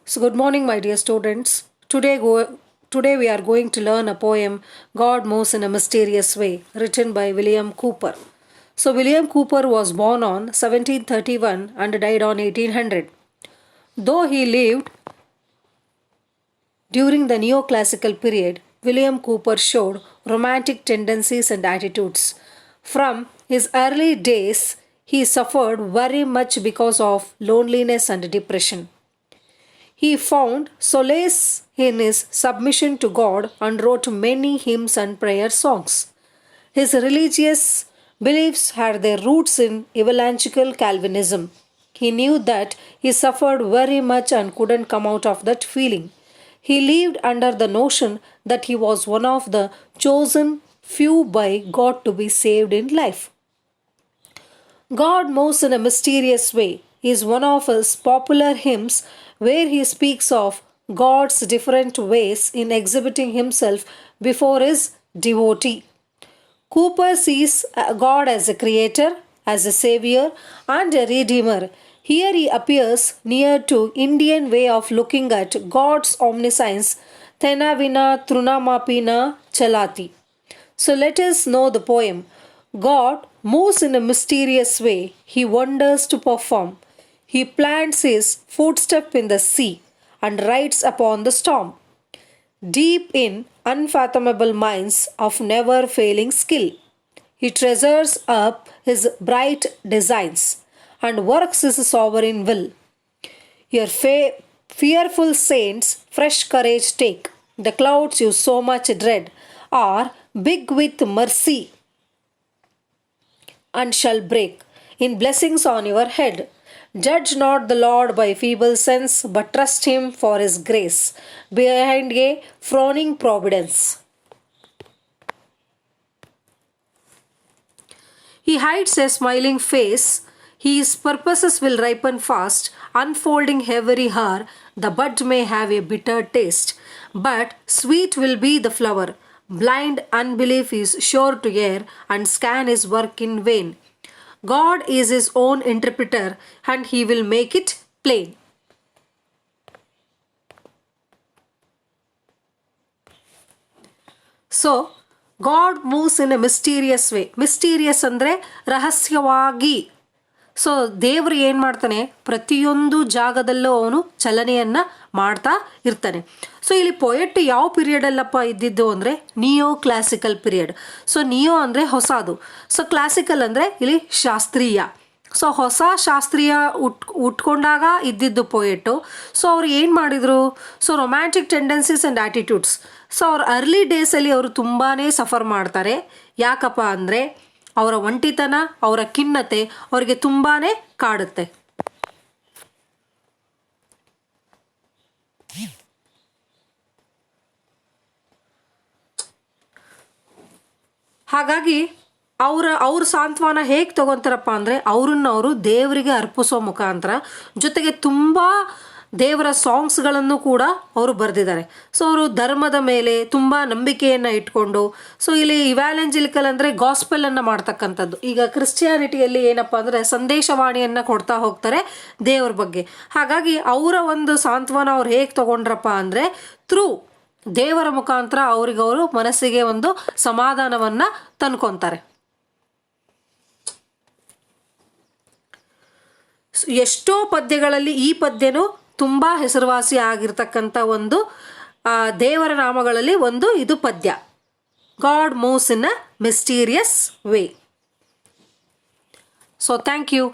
So, good morning, my dear students. Today we are going to learn a poem, God Moves in a Mysterious Way, written by William Cooper. So, William Cooper was born on 1731 and died on 1800. Though he lived during the neoclassical period, William Cooper showed romantic tendencies and attitudes. From his early days, he suffered very much because of loneliness and depression. He found solace in his submission to God and wrote many hymns and prayer songs. His religious beliefs had their roots in evangelical Calvinism. He knew that he suffered very much and couldn't come out of that feeling. He lived under the notion that he was one of the chosen few by God to be saved in life. God Moves in a Mysterious Way is one of his popular hymns where he speaks of God's different ways in exhibiting himself before his devotee. Cooper sees God as a creator, as a savior, and a redeemer. Here he appears near to Indian way of looking at God's omniscience, Tena vina trunamapina chalati. So let us know the poem. God moves in a mysterious way. He wonders to perform. He plants his footstep in the sea and rides upon the storm. Deep in unfathomable minds of never failing skill, he treasures up his bright designs and works his sovereign will. Your fearful saints fresh courage take. The clouds you so much dread are big with mercy and shall break in blessings on your head. Judge not the Lord by feeble sense, but trust him for his grace behind a frowning providence. He hides a smiling face. His purposes will ripen fast, unfolding every hour. The bud may have a bitter taste, but sweet will be the flower. Blind unbelief is sure to err and scan his work in vain. God is his own interpreter and he will make it plain. So, God moves in a mysterious way. Mysterious ಅಂದರೆ ರಹಸ್ಯವಾಗಿ. So ದೇವರು ಏನು ಮಾಡ್ತಾನೆ, ಪ್ರತಿಯೊಂದು ಜಾಗದಲ್ಲೂ ಅವನು ಚಲನೆಯನ್ನು ಮಾಡ್ತಾ ಇರ್ತಾನೆ. ಸೊ ಇಲ್ಲಿ ಪೊಯೆಟ್ ಯಾವ ಪೀರಿಯಡಲ್ಲಪ್ಪ ಇದ್ದಿದ್ದು ಅಂದರೆ neo classical period. So neo ಅಂದರೆ ಹೊಸದು, ಸೊ ಕ್ಲಾಸಿಕಲ್ ಅಂದರೆ ಇಲ್ಲಿ ಶಾಸ್ತ್ರೀಯ. ಸೊ ಹೊಸ ಶಾಸ್ತ್ರೀಯ ಉಟ್ಕೊಂಡಾಗ ಇದ್ದಿದ್ದು ಪೊಯೆಟು. ಸೊ ಅವ್ರು ಏನು ಮಾಡಿದರು, so romantic tendencies and attitudes. So ಅವ್ರ ಅರ್ಲಿ ಡೇಸಲ್ಲಿ ಅವರು ತುಂಬಾ ಸಫರ್ ಮಾಡ್ತಾರೆ. ಯಾಕಪ್ಪ ಅಂದರೆ ಅವರ ಒಂಟಿತನ, ಅವರ ಖಿನ್ನತೆ ಅವರಿಗೆ ತುಂಬಾ ಕಾಡುತ್ತೆ. ಹಾಗಾಗಿ ಅವ್ರ ಸಾಂತ್ವನ ಹೇಗೆ ತಗೊತಾರಪ್ಪ ಅಂದರೆ ಅವರು ದೇವರಿಗೆ ಅರ್ಪಿಸೋ ಮುಖಾಂತರ, ಜೊತೆಗೆ ತುಂಬ ದೇವರ ಸಾಂಗ್ಸ್ಗಳನ್ನು ಕೂಡ ಅವರು ಬರೆದಿದ್ದಾರೆ. ಸೊ ಅವರು ಧರ್ಮದ ಮೇಲೆ ತುಂಬ ನಂಬಿಕೆಯನ್ನು ಇಟ್ಕೊಂಡು, ಸೊ ಇಲ್ಲಿ ಇವ್ಯಾಲೆಂಜಲಿಕಲ್ ಅಂದರೆ ಗಾಸ್ಪೆಲನ್ನು ಮಾಡ್ತಕ್ಕಂಥದ್ದು. ಈಗ ಕ್ರಿಶ್ಚಿಯಾನಿಟಿಯಲ್ಲಿ ಏನಪ್ಪ ಅಂದರೆ ಸಂದೇಶವಾಣಿಯನ್ನು ಕೊಡ್ತಾ ಹೋಗ್ತಾರೆ ದೇವ್ರ ಬಗ್ಗೆ. ಹಾಗಾಗಿ ಅವರ ಒಂದು ಸಾಂತ್ವನ ಅವ್ರು ಹೇಗೆ ತಗೊಂಡ್ರಪ್ಪ ಅಂದರೆ ಥ್ರೂ ದೇವರ ಮುಖಾಂತರ ಅವ್ರಿಗವರು ಮನಸ್ಸಿಗೆ ಒಂದು ಸಮಾಧಾನವನ್ನು ತಂದ್ಕೊತಾರೆ. ಎಷ್ಟೋ ಪದ್ಯಗಳಲ್ಲಿ ಈ ಪದ್ಯನೂ ತುಂಬ ಹೆಸರುವಾಸಿ ಆಗಿರ್ತಕ್ಕಂಥ ಒಂದು ದೇವರ ನಾಮಗಳಲ್ಲಿ ಒಂದು ಇದು ಪದ್ಯ. God moves in a mysterious way. So thank you.